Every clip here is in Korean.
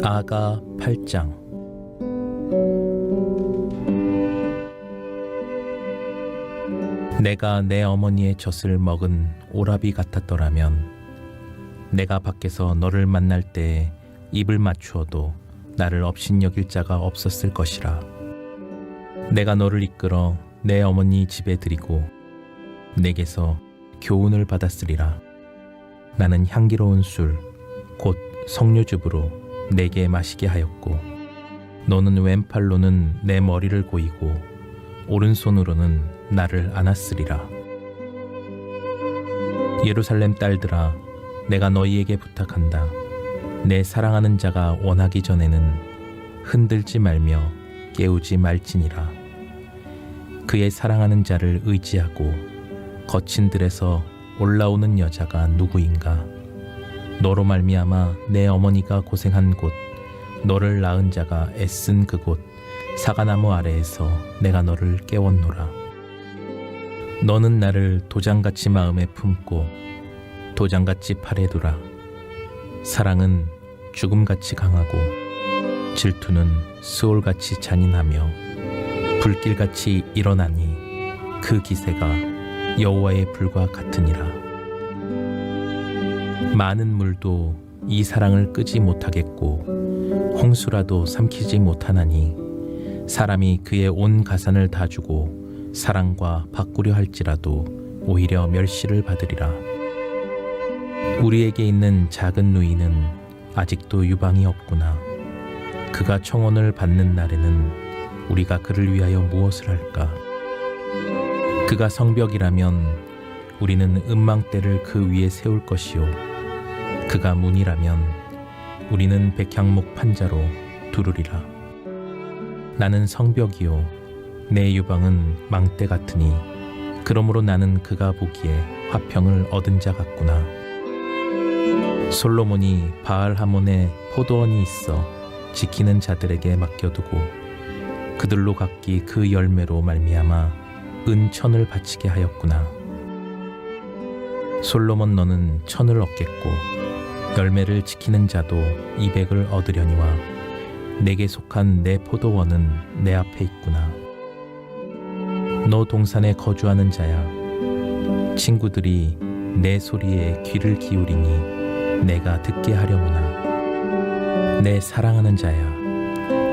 아가 8장. 내가 내 어머니의 젖을 먹은 오라비 같았더라면 내가 밖에서 너를 만날 때에 입을 맞추어도 나를 업신여길 자가 없었을 것이라. 내가 너를 이끌어 내 어머니 집에 들이고 내게서 교훈을 받았으리라. 나는 향기로운 술 곧 석류즙으로 내게 마시게 하였고 너는 왼팔로는 내 머리를 고이고 오른손으로는 나를 안았으리라. 예루살렘 딸들아, 내가 너희에게 부탁한다. 내 사랑하는 자가 원하기 전에는 흔들지 말며 깨우지 말지니라. 그의 사랑하는 자를 의지하고 거친 들에서 올라오는 여자가 누구인가? 너로 말미암아 내 어머니가 고생한 곳, 너를 낳은 자가 애쓴 그곳 사과나무 아래에서 내가 너를 깨웠노라. 너는 나를 도장같이 마음에 품고 도장같이 팔에 두라. 사랑은 죽음같이 강하고 질투는 스올같이 잔인하며 불길같이 일어나니 그 기세가 여호와의 불과 같으니라. 많은 물도 이 사랑을 끄지 못하겠고 홍수라도 삼키지 못하나니 사람이 그의 온 가산을 다 주고 사랑과 바꾸려 할지라도 오히려 멸시를 받으리라. 우리에게 있는 작은 누이는 아직도 유방이 없구나. 그가 청혼을 받는 날에는 우리가 그를 위하여 무엇을 할까? 그가 성벽이라면 우리는 음망대를 그 위에 세울 것이요 그가 문이라면 우리는 백향목 판자로 두르리라. 나는 성벽이요 내 유방은 망대 같으니 그러므로 나는 그가 보기에 화평을 얻은 자 같구나. 솔로몬이 바알하몬에 포도원이 있어 지키는 자들에게 맡겨두고 그들로 각기 그 열매로 말미암아 은천을 바치게 하였구나. 솔로몬 너는 천을 얻겠고 열매를 지키는 자도 200을 얻으려니와 내게 속한 내 포도원은 내 앞에 있구나. 너 동산에 거주하는 자야, 친구들이 내 소리에 귀를 기울이니 내가 듣게 하려무나. 내 사랑하는 자야,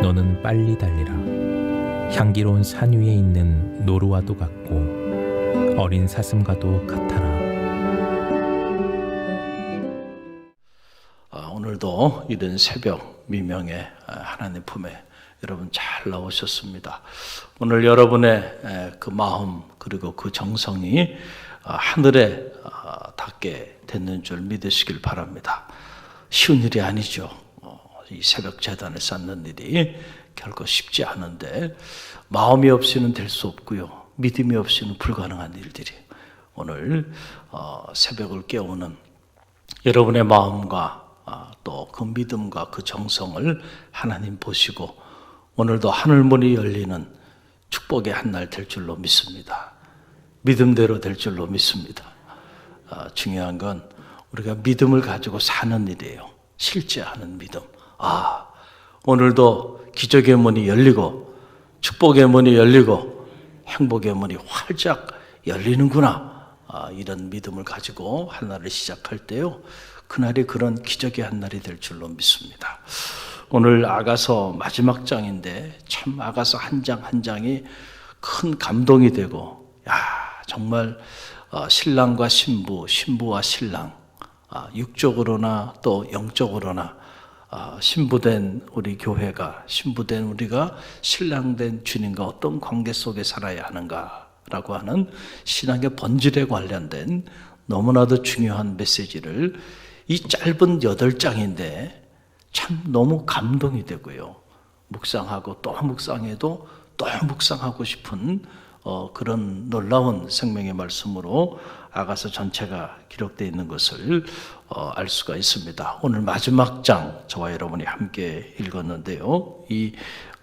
너는 빨리 달리라. 향기로운 산 위에 있는 노루와도 같고 어린 사슴과도 같아라. 오늘도 이른 새벽 미명에 하나님 품에 여러분 잘 나오셨습니다. 오늘 여러분의 그 마음 그리고 그 정성이 하늘에 닿게 됐는 줄 믿으시길 바랍니다. 쉬운 일이 아니죠. 이 새벽 제단을 쌓는 일이 결코 쉽지 않은데 마음이 없이는 될 수 없고요. 믿음이 없이는 불가능한 일들이 오늘 새벽을 깨우는 여러분의 마음과 또 그 믿음과 그 정성을 하나님 보시고 오늘도 하늘문이 열리는 축복의 한 날 될 줄로 믿습니다. 믿음대로 될 줄로 믿습니다. 중요한 건 우리가 믿음을 가지고 사는 일이에요. 실제하는 믿음. 오늘도 기적의 문이 열리고 축복의 문이 열리고 행복의 문이 활짝 열리는구나. 이런 믿음을 가지고 하나를 시작할 때요. 그날이 그런 기적의 한 날이 될 줄로 믿습니다. 오늘 아가서 마지막 장인데 참 아가서 한 장 한 장이 큰 감동이 되고 정말 신랑과 신부, 신부와 신랑 육적으로나 또 영적으로나 신부된 우리 교회가 신부된 우리가 신랑된 주님과 어떤 관계 속에 살아야 하는가라고 하는 신앙의 본질에 관련된 너무나도 중요한 메시지를 이 짧은 8장인데 참 너무 감동이 되고요. 묵상하고 또 묵상해도 또 묵상하고 싶은 그런 놀라운 생명의 말씀으로 아가서 전체가 기록되어 있는 것을 알 수가 있습니다. 오늘 마지막 장 저와 여러분이 함께 읽었는데요. 이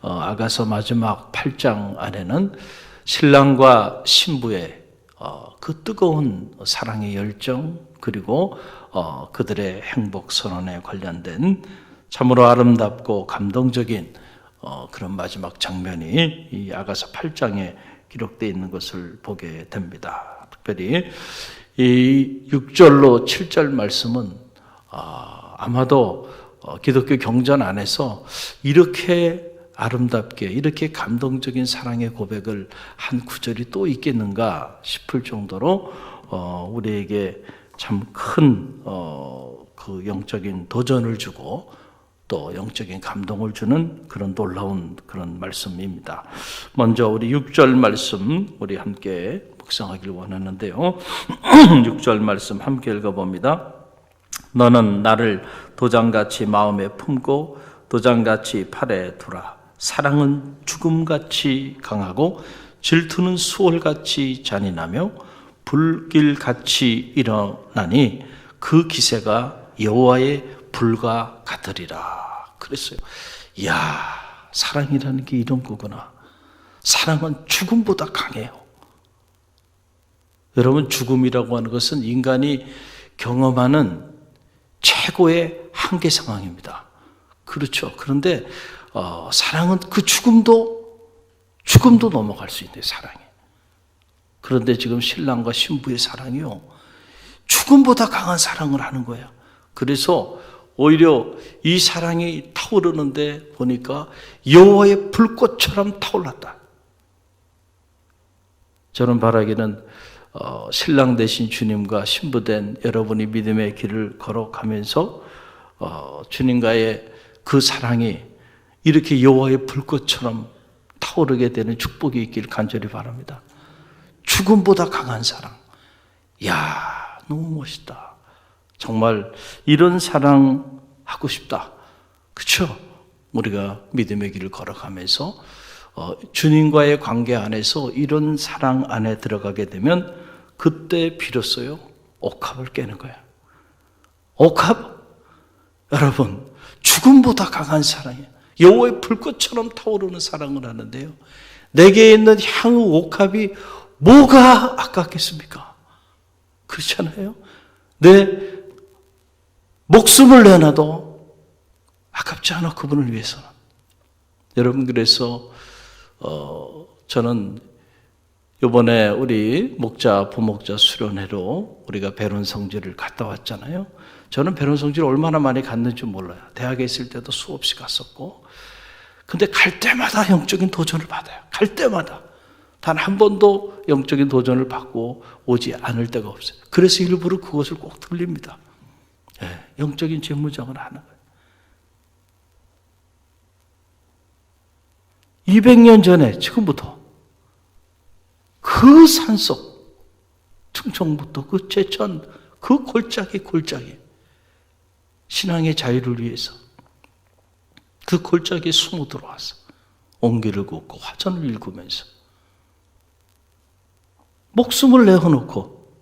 아가서 마지막 8장 안에는 신랑과 신부의 그 뜨거운 사랑의 열정 그리고 그들의 행복 선언에 관련된 참으로 아름답고 감동적인 그런 마지막 장면이 이 아가서 8장에 기록되어 있는 것을 보게 됩니다. 특별히 이 6절로 7절 말씀은 아마도 기독교 경전 안에서 이렇게 아름답게 이렇게 감동적인 사랑의 고백을 한 구절이 또 있겠는가 싶을 정도로 우리에게 참 큰 그 영적인 도전을 주고 또 영적인 감동을 주는 그런 놀라운 그런 말씀입니다. 먼저 우리 6절 말씀 우리 함께 묵상하길 원하는데요. 6절 말씀 함께 읽어봅니다. 너는 나를 도장같이 마음에 품고 도장같이 팔에 두라. 사랑은 죽음같이 강하고 질투는 수월같이 잔인하며 불길같이 일어나니 그 기세가 여호와의 불과 같으리라. 그랬어요. 이야, 사랑이라는 게 이런 거구나. 사랑은 죽음보다 강해요. 여러분, 죽음이라고 하는 것은 인간이 경험하는 최고의 한계 상황입니다. 그렇죠. 그런데 사랑은 그 죽음도 넘어갈 수 있는 사랑이. 그런데 지금 신랑과 신부의 사랑이요, 죽음보다 강한 사랑을 하는 거예요. 그래서 오히려 이 사랑이 타오르는데 보니까 여호와의 불꽃처럼 타올랐다. 저는 바라기는 신랑 되신 주님과 신부된 여러분이 믿음의 길을 걸어가면서 주님과의 그 사랑이 이렇게 여호와의 불꽃처럼 타오르게 되는 축복이 있길 간절히 바랍니다. 죽음보다 강한 사랑. 이야, 너무 멋있다. 정말 이런 사랑 하고 싶다. 그렇죠? 우리가 믿음의 길을 걸어가면서 주님과의 관계 안에서 이런 사랑 안에 들어가게 되면 그때 비로소요 옥합을 깨는 거예요. 옥합? 여러분, 죽음보다 강한 사랑이에요. 여호와의 불꽃처럼 타오르는 사랑을 하는데요, 내게 있는 향후 옥합이 뭐가 아깝겠습니까? 그렇잖아요. 내 목숨을 내놔도 아깝지 않아, 그분을 위해서는. 여러분, 그래서 저는 이번에 우리 목자, 부목자 수련회로 우리가 배론 성지를 갔다 왔잖아요. 저는 배론 성지를 얼마나 많이 갔는지 몰라요. 대학에 있을 때도 수없이 갔었고. 근데 갈 때마다 영적인 도전을 받아요. 갈 때마다. 단 한 번도 영적인 도전을 받고 오지 않을 때가 없어요. 그래서 일부러 그것을 꼭 들립니다. 네, 영적인 재무장을 하는 거예요. 200년 전에, 지금부터 그 산속, 충청부터 그 제천, 그 골짜기 신앙의 자유를 위해서 그 골짜기에 숨어 들어와서 옹기를 굽고 화전을 일구면서 목숨을 내어놓고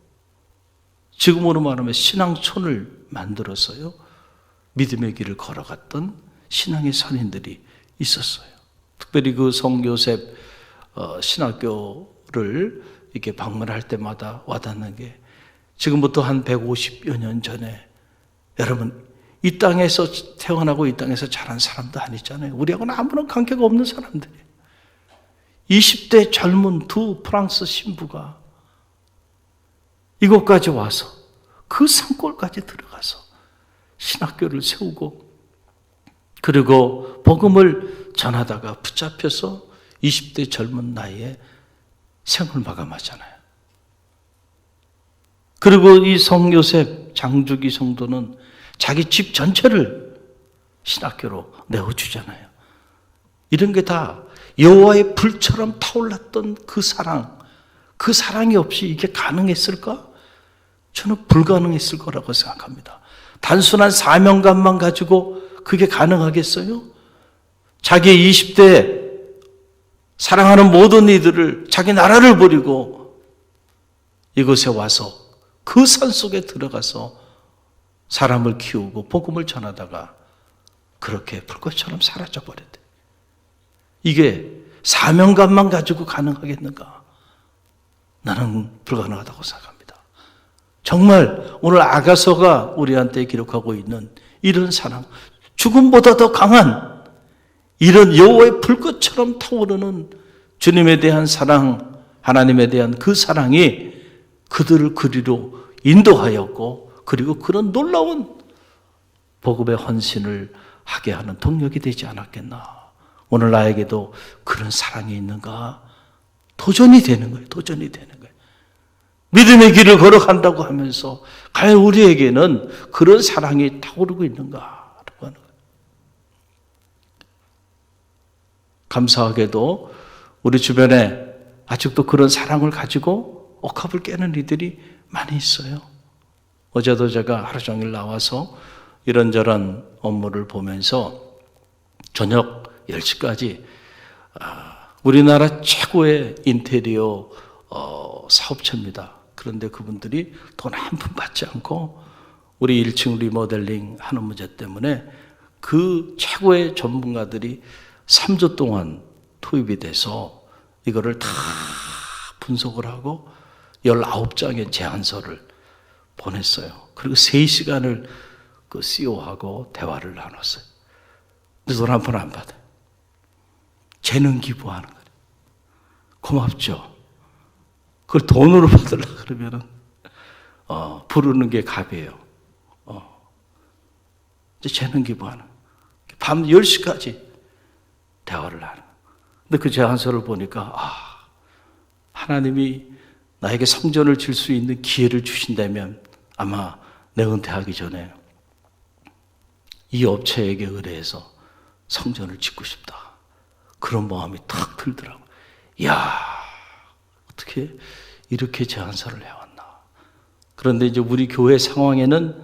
지금으로 말하면 신앙촌을 만들어서요 믿음의 길을 걸어갔던 신앙의 선인들이 있었어요. 특별히 그 성요셉 신학교를 이렇게 방문할 때마다 와닿는 게, 지금부터 한 150여 년 전에 여러분, 이 땅에서 태어나고 이 땅에서 자란 사람도 아니잖아요. 우리하고는 아무런 관계가 없는 사람들이에요. 20대 젊은 두 프랑스 신부가 이곳까지 와서 그 산골까지 들어가서 신학교를 세우고, 그리고 복음을 전하다가 붙잡혀서 20대 젊은 나이에 생을 마감하잖아요. 그리고 이 성요셉 장주기 성도는 자기 집 전체를 신학교로 내어주잖아요. 이런 게 다 여호와의 불처럼 타올랐던 그 사랑, 그 사랑이 없이 이게 가능했을까? 저는 불가능했을 거라고 생각합니다. 단순한 사명감만 가지고 그게 가능하겠어요? 자기 20대 사랑하는 모든 이들을, 자기 나라를 버리고 이곳에 와서 그 산속에 들어가서 사람을 키우고 복음을 전하다가 그렇게 불꽃처럼 사라져버렸대. 이게 사명감만 가지고 가능하겠는가? 나는 불가능하다고 생각합니다. 정말 오늘 아가서가 우리한테 기록하고 있는 이런 사랑, 죽음보다 더 강한 이런 여호와의 불꽃처럼 타오르는 주님에 대한 사랑, 하나님에 대한 그 사랑이 그들을 그리로 인도하였고, 그리고 그런 놀라운 복음의 헌신을 하게 하는 동력이 되지 않았겠나. 오늘 나에게도 그런 사랑이 있는가? 도전이 되는 거예요. 도전이 되는 거예요. 믿음의 길을 걸어간다고 하면서 과연 우리에게는 그런 사랑이 타오르고 있는가? 라고 하는 거예요. 감사하게도 우리 주변에 아직도 그런 사랑을 가지고 옥합을 깨는 이들이 많이 있어요. 어제도 제가 하루 종일 나와서 이런저런 업무를 보면서 저녁 10시까지 우리나라 최고의 인테리어 사업체입니다. 그런데 그분들이 돈 한 푼 받지 않고 우리 1층 리모델링 하는 문제 때문에 그 최고의 전문가들이 3주 동안 투입이 돼서 이거를 다 분석을 하고 19장의 제안서를 보냈어요. 그리고 3시간을 그 CEO하고 대화를 나눴어요. 근데 돈 한 푼 안 받아요. 재능 기부하는 거예요. 고맙죠. 그걸 돈으로 받으려고 그러면은 부르는 게 갑이에요. 이제 재능 기부하는. 밤 10시까지 대화를 하는. 근데 그 제안서를 보니까 하나님이 나에게 성전을 질 수 있는 기회를 주신다면 아마 내 은퇴하기 전에 이 업체에게 의뢰해서 성전을 짓고 싶다. 그런 마음이 탁 들더라고요. 이야, 어떻게 이렇게 제안서를 해왔나. 그런데 이제 우리 교회 상황에는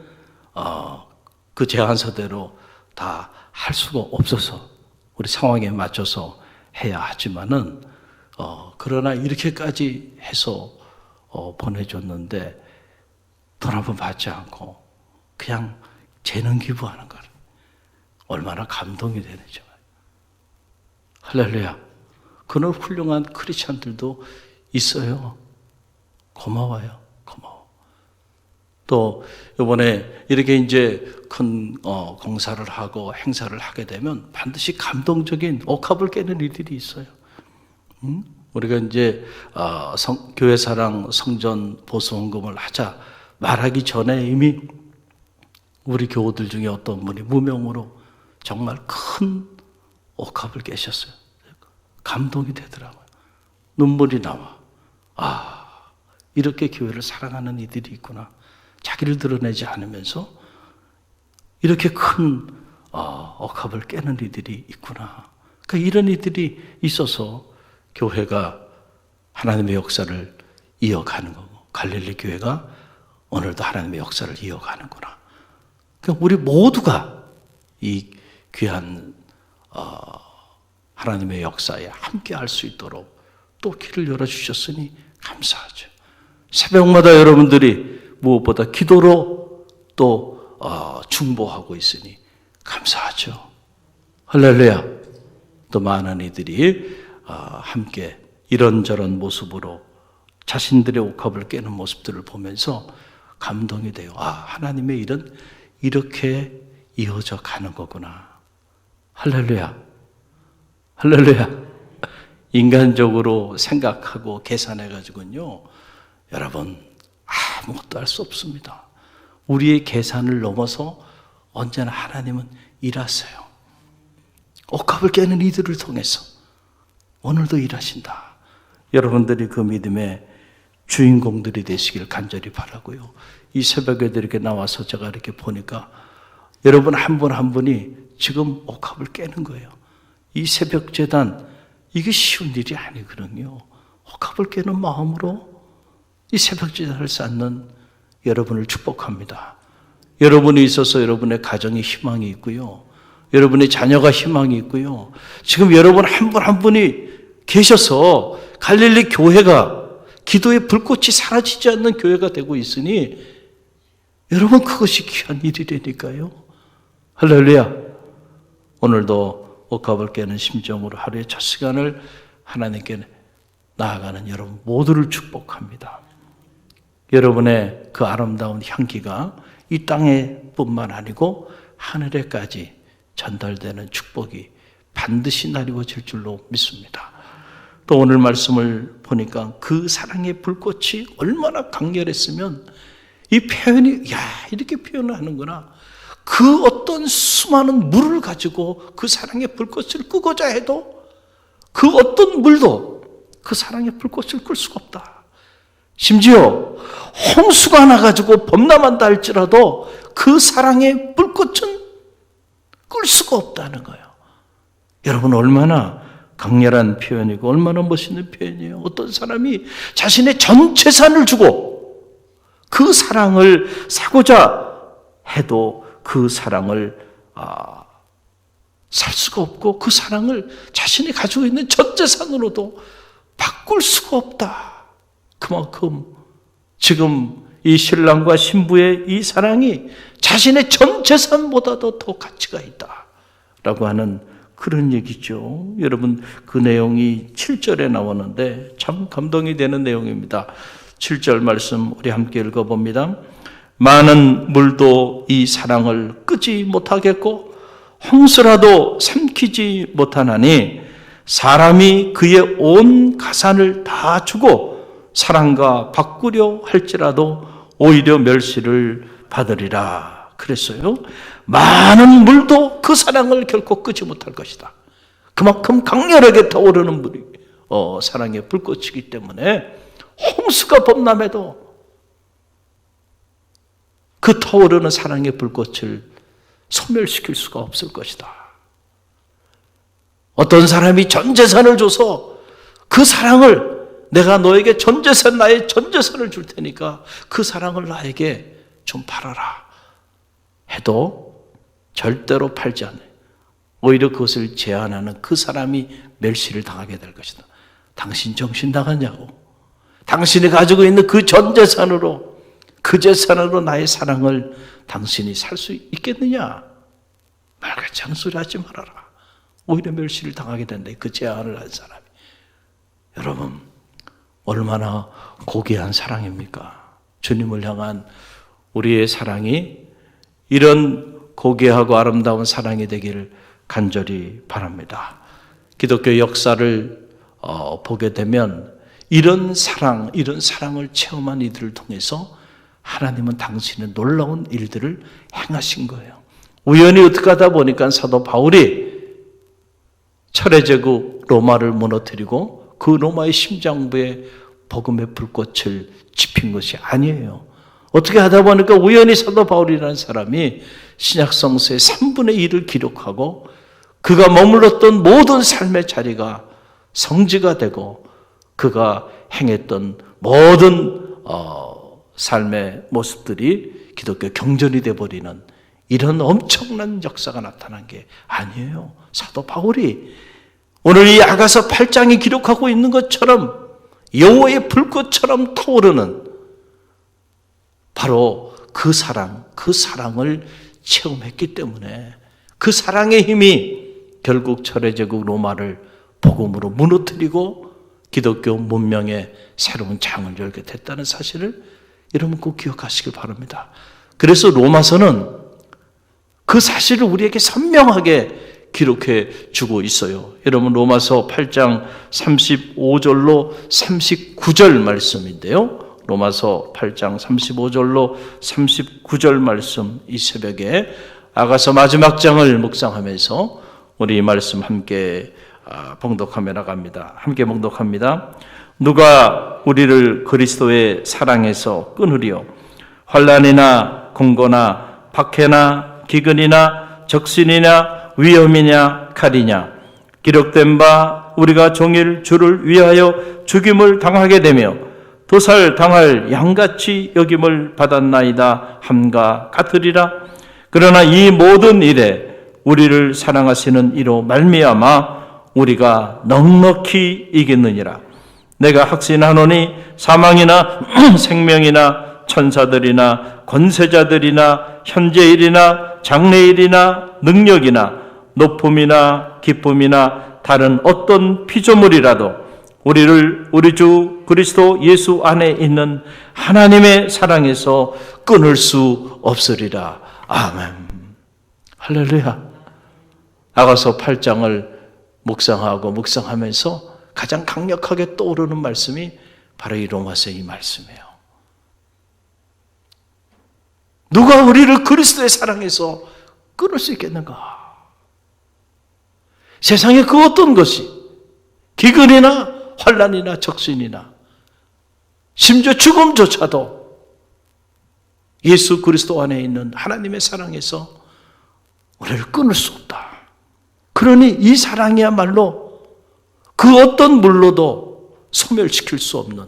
그 제안서대로 다 할 수가 없어서 우리 상황에 맞춰서 해야 하지만은 그러나 이렇게까지 해서 보내줬는데 돈 한 번 받지 않고 그냥 재능 기부하는 거를 얼마나 감동이 되는지. 할렐루야. 그런 훌륭한 크리스찬들도 있어요. 고마워요. 고마워. 또 이번에 이렇게 이제 큰 공사를 하고 행사를 하게 되면 반드시 감동적인 옥합을 깨는 일들이 있어요. 우리가 이제 교회 사랑 성전 보수 헌금을 하자 말하기 전에 이미 우리 교우들 중에 어떤 분이 무명으로 정말 큰 옥합을 깨셨어요. 감동이 되더라고요. 눈물이 나와. 이렇게 교회를 사랑하는 이들이 있구나. 자기를 드러내지 않으면서 이렇게 큰 옥합을 깨는 이들이 있구나. 그러니까 이런 이들이 있어서 교회가 하나님의 역사를 이어가는 거고, 갈릴리 교회가 오늘도 하나님의 역사를 이어가는구나. 그러니까 우리 모두가 이 귀한 하나님의 역사에 함께 할 수 있도록 또 길을 열어주셨으니 감사하죠. 새벽마다 여러분들이 무엇보다 기도로 또 중보하고 있으니 감사하죠. 할렐루야. 또 많은 이들이 함께 이런저런 모습으로 자신들의 옥합을 깨는 모습들을 보면서 감동이 돼요. 하나님의 일은 이렇게 이어져 가는 거구나. 할렐루야. 할렐루야. 인간적으로 생각하고 계산해가지고는요, 여러분, 아무것도 할 수 없습니다. 우리의 계산을 넘어서 언제나 하나님은 일하세요. 옥합을 깨는 이들을 통해서 오늘도 일하신다. 여러분들이 그 믿음의 주인공들이 되시길 간절히 바라고요. 이 새벽에 이렇게 나와서 제가 이렇게 보니까 여러분 한 분 한 분이 지금 옥합을 깨는 거예요. 이 새벽 제단, 이게 쉬운 일이 아니거든요. 옥합을 깨는 마음으로 이 새벽 제단을 쌓는 여러분을 축복합니다. 여러분이 있어서 여러분의 가정에 희망이 있고요. 여러분의 자녀가 희망이 있고요. 지금 여러분 한 분 한 분이 계셔서 갈릴리 교회가 기도의 불꽃이 사라지지 않는 교회가 되고 있으니 여러분 그것이 귀한 일이라니까요. 할렐루야. 오늘도 옥합을 깨는 심정으로 하루의 첫 시간을 하나님께 나아가는 여러분 모두를 축복합니다. 여러분의 그 아름다운 향기가 이 땅에뿐만 아니고 하늘에까지 전달되는 축복이 반드시 나리워질 줄로 믿습니다. 또 오늘 말씀을 보니까 그 사랑의 불꽃이 얼마나 강렬했으면 이 표현이 이렇게 표현을 하는구나. 그 어떤 수많은 물을 가지고 그 사랑의 불꽃을 끄고자 해도 그 어떤 물도 그 사랑의 불꽃을 끌 수가 없다. 심지어 홍수가 나가지고 범람한다 할지라도 그 사랑의 불꽃은 끌 수가 없다는 거예요. 여러분 얼마나 강렬한 표현이고 얼마나 멋있는 표현이에요. 어떤 사람이 자신의 전 재산을 주고 그 사랑을 사고자 해도 그 사랑을 살 수가 없고 그 사랑을 자신이 가지고 있는 전 재산으로도 바꿀 수가 없다. 그만큼 지금 이 신랑과 신부의 이 사랑이 자신의 전 재산보다도 더 가치가 있다라고 하는 그런 얘기죠. 여러분 그 내용이 7절에 나오는데 참 감동이 되는 내용입니다. 7절 말씀 우리 함께 읽어봅니다. 많은 물도 이 사랑을 끄지 못하겠고 홍수라도 삼키지 못하나니 사람이 그의 온 가산을 다 주고 사랑과 바꾸려 할지라도 오히려 멸시를 받으리라 그랬어요. 많은 물도 그 사랑을 결코 끄지 못할 것이다. 그만큼 강렬하게 타오르는 물이 사랑의 불꽃이기 때문에 홍수가 범람해도 그 타오르는 사랑의 불꽃을 소멸시킬 수가 없을 것이다. 어떤 사람이 전 재산을 줘서 그 사랑을 내가 너에게 전 재산, 나의 전 재산을 줄 테니까 그 사랑을 나에게 좀 팔아라 해도 절대로 팔지 않아요. 오히려 그것을 제한하는 그 사람이 멸시를 당하게 될 것이다. 당신 정신 나갔냐고. 당신이 가지고 있는 그 전 재산으로, 그 재산으로 나의 사랑을 당신이 살 수 있겠느냐? 말같지 않은 소리 하지 말아라. 오히려 멸시를 당하게 된다. 그 제안을 한 사람이. 여러분 얼마나 고귀한 사랑입니까? 주님을 향한 우리의 사랑이 이런 고귀하고 아름다운 사랑이 되기를 간절히 바랍니다. 기독교 역사를 보게 되면 이런 사랑을 체험한 이들을 통해서 하나님은 당신의 놀라운 일들을 행하신 거예요. 우연히 어떻게 하다 보니까 사도 바울이 철의 제국 로마를 무너뜨리고 그 로마의 심장부에 복음의 불꽃을 지핀 것이 아니에요. 어떻게 하다 보니까 우연히 사도 바울이라는 사람이 신약성서의 3분의 1을 기록하고 그가 머물렀던 모든 삶의 자리가 성지가 되고 그가 행했던 모든 삶의 모습들이 기독교 경전이 되어버리는 이런 엄청난 역사가 나타난 게 아니에요. 사도 바울이 오늘 이 아가서 8장이 기록하고 있는 것처럼 여호와의 불꽃처럼 타오르는 바로 그 사랑을 체험했기 때문에 그 사랑의 힘이 결국 철의제국 로마를 복음으로 무너뜨리고 기독교 문명의 새로운 장을 열게 됐다는 사실을 여러분 꼭 기억하시길 바랍니다. 그래서 로마서는 그 사실을 우리에게 선명하게 기록해 주고 있어요. 여러분 로마서 8장 35절로 39절 말씀인데요. 로마서 8장 35절로 39절 말씀 이 새벽에 아가서 마지막 장을 묵상하면서 우리 이 말씀 함께 봉독하며 나갑니다. 함께 봉독합니다. 누가 우리를 그리스도의 사랑에서 끊으리요? 환난이나 공고나 박해나 기근이나 적신이나 위험이냐 칼이냐 기록된 바 우리가 종일 주를 위하여 죽임을 당하게 되며 도살 당할 양같이 여김을 받았나이다 함과 같으리라. 그러나 이 모든 일에 우리를 사랑하시는 이로 말미암아 우리가 넉넉히 이겼느니라. 내가 확신하노니 사망이나 생명이나 천사들이나 권세자들이나 현재일이나 장래일이나 능력이나 높음이나 기쁨이나 다른 어떤 피조물이라도 우리를 우리 주 그리스도 예수 안에 있는 하나님의 사랑에서 끊을 수 없으리라. 아멘. 할렐루야. 아가서 8장을 묵상하면서 가장 강력하게 떠오르는 말씀이 바로 이 로마서 이 말씀이에요. 누가 우리를 그리스도의 사랑에서 끊을 수 있겠는가? 세상에 그 어떤 것이 기근이나 환난이나 적신이나 심지어 죽음조차도 예수 그리스도 안에 있는 하나님의 사랑에서 우리를 끊을 수 없다. 그러니 이 사랑이야말로 그 어떤 물로도 소멸시킬 수 없는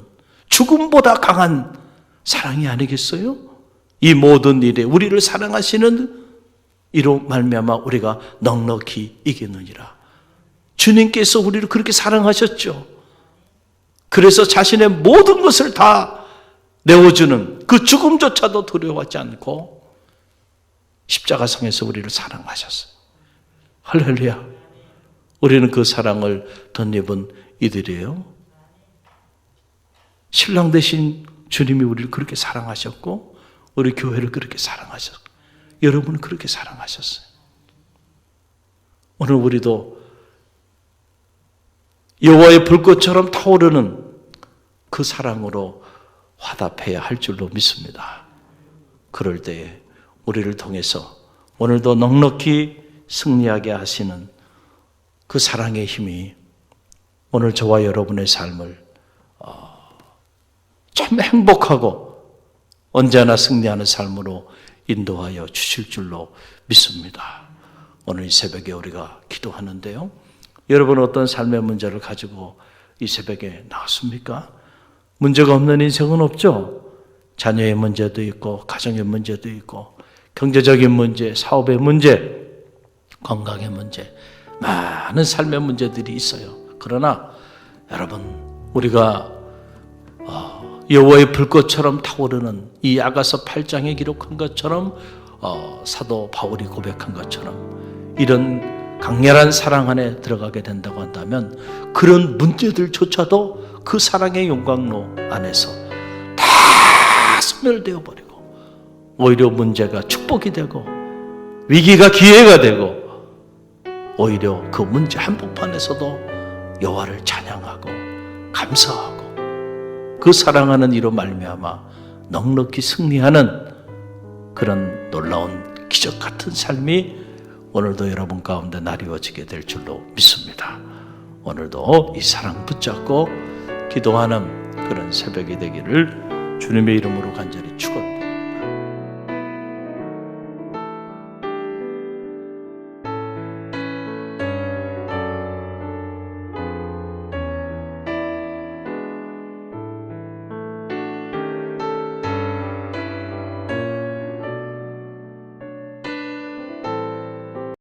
죽음보다 강한 사랑이 아니겠어요? 이 모든 일에 우리를 사랑하시는 이로 말미암아 우리가 넉넉히 이기느니라. 주님께서 우리를 그렇게 사랑하셨죠. 그래서 자신의 모든 것을 다 내어주는 그 죽음조차도 두려워하지 않고 십자가상에서 우리를 사랑하셨어요. 할렐루야. 우리는 그 사랑을 덧입은 이들이에요. 신랑 되신 주님이 우리를 그렇게 사랑하셨고 우리 교회를 그렇게 사랑하셨고 여러분을 그렇게 사랑하셨어요. 오늘 우리도 여호와의 불꽃처럼 타오르는 그 사랑으로 화답해야 할 줄로 믿습니다. 그럴 때에 우리를 통해서 오늘도 넉넉히 승리하게 하시는 그 사랑의 힘이 오늘 저와 여러분의 삶을 참 행복하고 언제나 승리하는 삶으로 인도하여 주실 줄로 믿습니다. 오늘 이 새벽에 우리가 기도하는데요. 여러분 어떤 삶의 문제를 가지고 이 새벽에 나왔습니까? 문제가 없는 인생은 없죠. 자녀의 문제도 있고 가정의 문제도 있고 경제적인 문제, 사업의 문제, 건강의 문제, 많은 삶의 문제들이 있어요. 그러나 여러분 우리가 여호와의 불꽃처럼 타오르는 이 아가서 8장에 기록한 것처럼 사도 바울이 고백한 것처럼 이런 강렬한 사랑 안에 들어가게 된다고 한다면 그런 문제들조차도 그 사랑의 용광로 안에서 다 소멸되어 버리고 오히려 문제가 축복이 되고 위기가 기회가 되고 오히려 그 문제 한복판에서도 여호와를 찬양하고 감사하고 그 사랑하는 이로 말미암아 넉넉히 승리하는 그런 놀라운 기적 같은 삶이 오늘도 여러분 가운데 나뉘어지게 될 줄로 믿습니다. 오늘도 이 사랑 붙잡고 기도하는 그런 새벽이 되기를 주님의 이름으로 간절히 축원합니다.